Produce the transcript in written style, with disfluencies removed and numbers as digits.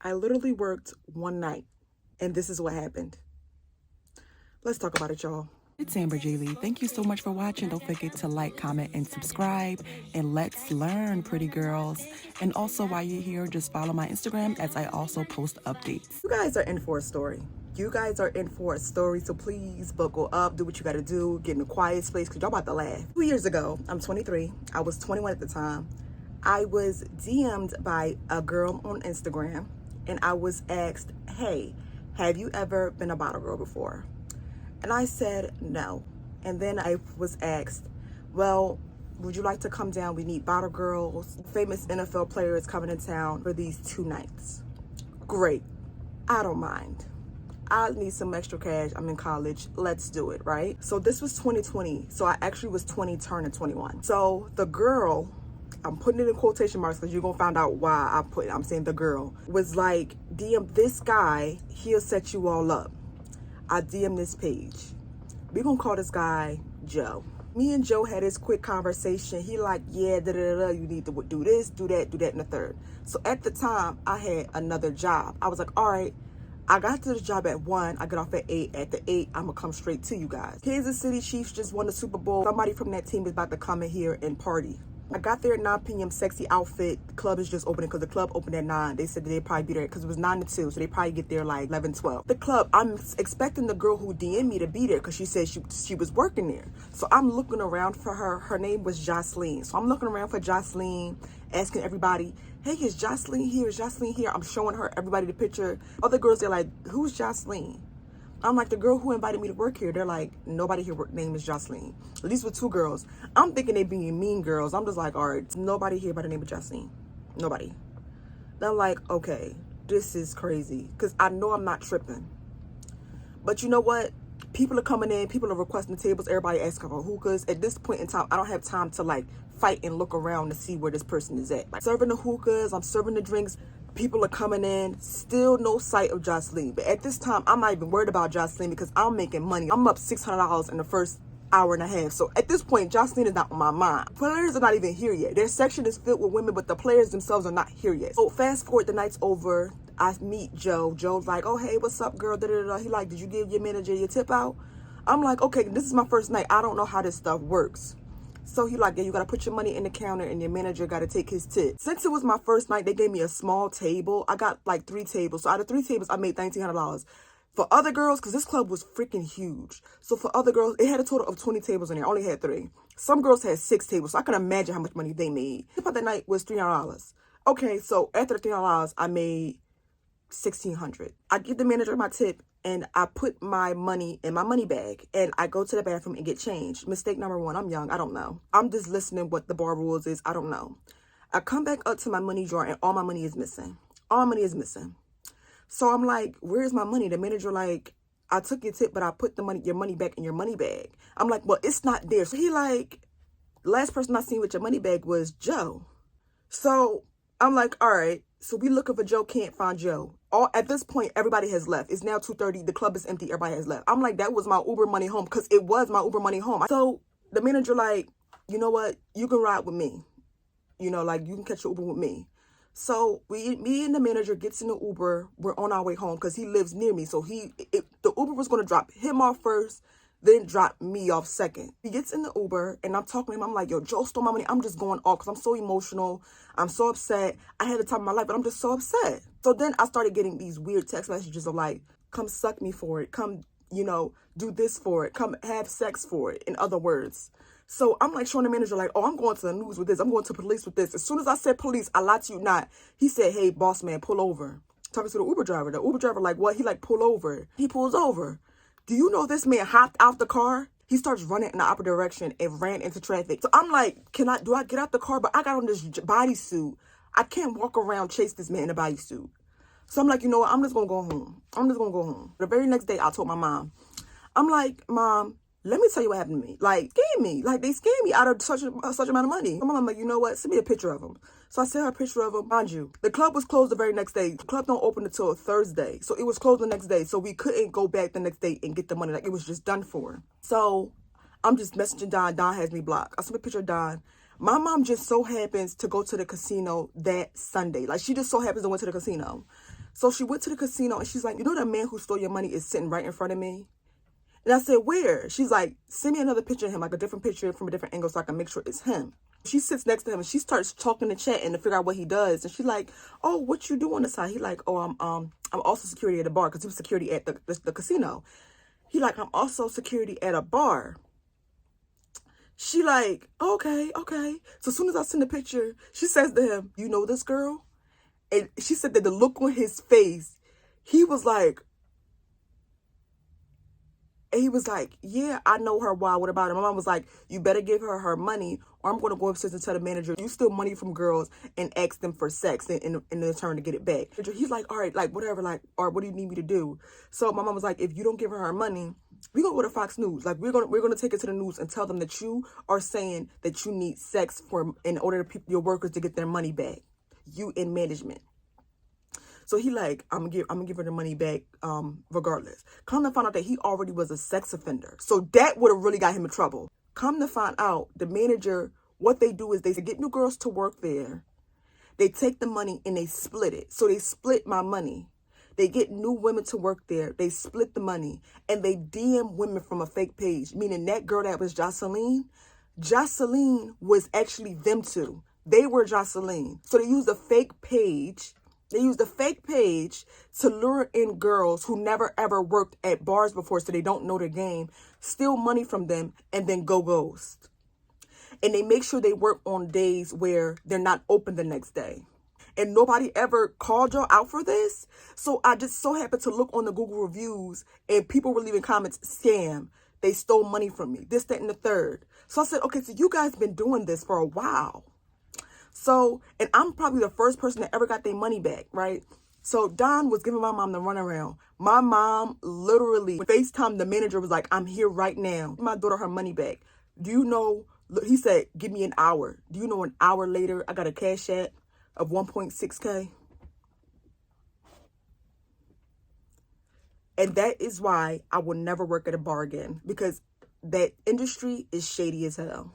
I literally worked one night, and this is what happened. Let's talk about it, y'all. It's Amber J. Lee. Thank you so much for watching. Don't forget to like, comment, and subscribe. And let's learn, pretty girls. And also, while you're here, just follow my Instagram as I also post updates. You guys are in for a story. You guys are in for a story, so please buckle up, do what you gotta do, get in a quiet space, because y'all about to laugh. 2 years ago, I'm 23. I was 21 at the time. I was DM'd by a girl on Instagram, and I was asked, hey, have you ever been a bottle girl before? And I said no. And then I was asked, well, would you like to come down? We need bottle girls, famous NFL players coming in town for these 2 nights. Great. I don't mind. I need some extra cash. I'm in college. Let's do it, right? So this was 2020. So I actually was 20 turning 21. So the girl, I'm putting it in quotation marks because you're going to find out why I'm saying the girl, was like, DM this guy, he'll set you all up. I DM this page. We're gonna call this guy Joe. Me and Joe had this quick conversation. He like, yeah, you need to do this, do that, and the third. So at the time, I had another job. I was like, all right, I got to the job at 1. I get off at 8. At the 8, I'm gonna come straight to you guys. Kansas City Chiefs just won the Super Bowl. Somebody from that team is about to come in here and party. I got there at 9 p.m. Sexy outfit. The club is just opening because the club opened at 9. They said that they'd probably be there because it was 9 to 2. So they probably get there like 11, 12. The club, I'm expecting the girl who DM'd me to be there because she said she was working there. So I'm looking around for her. Her name was Jocelyn. So I'm looking around for Jocelyn, asking everybody, hey, is Jocelyn here? Is Jocelyn here? I'm showing her everybody the picture. Other girls, they're like, who's Jocelyn? I'm like, the girl who invited me to work here. They're like, nobody here name is Jocelyn. These were 2 girls. I'm thinking they being mean girls. I'm just like, all right, nobody here by the name of Jocelyn. Nobody. Then I'm like, okay, this is crazy. Because I know I'm not tripping. But you know what? People are coming in. People are requesting tables. Everybody asking for hookahs. At this point in time, I don't have time to like fight and look around to see where this person is at. Like serving the hookahs. I'm serving the drinks. People are coming in, still no sight of Jocelyn. But at this time, I'm not even worried about Jocelyn because I'm making money. I'm up $600 in the first hour and a half. So at this point, Jocelyn is not on my mind. Players are not even here yet. Their section is filled with women, but the players themselves are not here yet. So fast forward, the night's over. I meet Joe. Joe's like, oh, hey, what's up, girl? He like, did you give your manager your tip out? I'm like, okay, this is my first night. I don't know how this stuff works. So he like, yeah, you got to put your money in the counter and your manager got to take his tip. Since it was my first night, they gave me a small table. I got like 3 tables. So out of 3 tables, I made $1,900. For other girls, because this club was freaking huge. So for other girls, it had a total of 20 tables in there. I only had 3. Some girls had 6 tables. So I can imagine how much money they made. The tip of that night was $300. Okay, so after the $300, I made $1,600. I give the manager my tip and I put my money in my money bag and I go to the bathroom and get changed. Mistake number 1, I'm young, I don't know. I'm just listening what the bar rules is, I don't know. I come back up to my money drawer and all my money is missing. All my money is missing. So I'm like, where's my money? The manager like, I took your tip, but I put your money back in your money bag. I'm like, well, it's not there. So he like, last person I seen with your money bag was Joe. So I'm like, all right. So we looking for Joe, can't find Joe. At this point, everybody has left. It's now 2:30. The club is empty. Everybody has left. I'm like, that was my Uber money home because it was my Uber money home. So the manager like, you know what? You can ride with me. You know, like you can catch your Uber with me. So me and the manager gets in the Uber. We're on our way home because he lives near me. So the Uber was going to drop him off first, then drop me off second. He gets in the Uber and I'm talking to him. I'm like, yo, Joe stole my money. I'm just going off because I'm so emotional. I'm so upset. I had the time of my life, but I'm just so upset. So then I started getting these weird text messages of like, come suck me for it. Come, you know, do this for it. Come have sex for it. In other words. So I'm like showing the manager like, oh, I'm going to the news with this. I'm going to police with this. As soon as I said police, I lied to you not. He said, hey, boss man, pull over. Talking to the Uber driver. The Uber driver like, what? He like, pull over. He pulls over. Do you know this man hopped out the car? He starts running in the opposite direction and ran into traffic. So I'm like, do I get out the car? But I got on this bodysuit. I can't walk around chase this man in a bodysuit. So I'm like, you know what? I'm just going to go home. I'm just going to go home. The very next day, I told my mom. I'm like, Mom, let me tell you what happened to me. Like, scam me. Like, they scammed me out of such amount of money. My mom like, you know what? Send me a picture of him. So I sent her a picture of him. Mind you, the club was closed the very next day. The club don't open until Thursday. So it was closed the next day. So we couldn't go back the next day and get the money. Like, it was just done for. So I'm just messaging Don. Don has me blocked. I sent a picture of Don. My mom just so happens to go to the casino that Sunday. Like, she just so happens to went to the casino. So she went to the casino and she's like, you know, that man who stole your money is sitting right in front of me? And I said, where? She's like, send me another picture of him, like a different picture from a different angle so I can make sure it's him. She sits next to him and she starts talking to chat and to figure out what he does. And she's like, oh, what you do on the side? He like, oh, I'm also security at a bar, because he was security at the casino. He like, I'm also security at a bar. She like, okay. So as soon as I send the picture, she says to him, you know this girl? And she said that the look on his face, he was like, yeah, I know her. Why? What about her? My mom was like, you better give her her money, or I'm going to go upstairs and tell the manager you steal money from girls and ask them for sex in return to get it back. He's like, all right, like whatever, like, or what do you need me to do? So my mom was like, if you don't give her her money, we're gonna go to Fox News. Like we're gonna take it to the news and tell them that you are saying that you need sex in order to your workers to get their money back. You in management. So he like, I'm gonna give her the money back, regardless. Come to find out that he already was a sex offender. So that would have really got him in trouble. Come to find out, the manager, what they do is they get new girls to work there. They take the money and they split it. So they split my money. They get new women to work there. They split the money. And they DM women from a fake page. Meaning that girl that was Jocelyn was actually them two. They were Jocelyn. So they used a fake page. They used a fake page to lure in girls who never ever worked at bars before, so they don't know the game, steal money from them, and then go ghost. And they make sure they work on days where they're not open the next day. And nobody ever called y'all out for this. So I just so happened to look on the Google reviews and people were leaving comments, scam. They stole money from me, this, that, and the third. So I said, okay, so you guys been doing this for a while. So, and I'm probably the first person that ever got their money back, right? So Don was giving my mom the runaround. My mom literally FaceTime the manager, was like, I'm here right now. My daughter her money back. Do you know, he said, give me an hour. Do you know an hour later, I got a cash app of 1.6K? And that is why I will never work at a bar again, because that industry is shady as hell.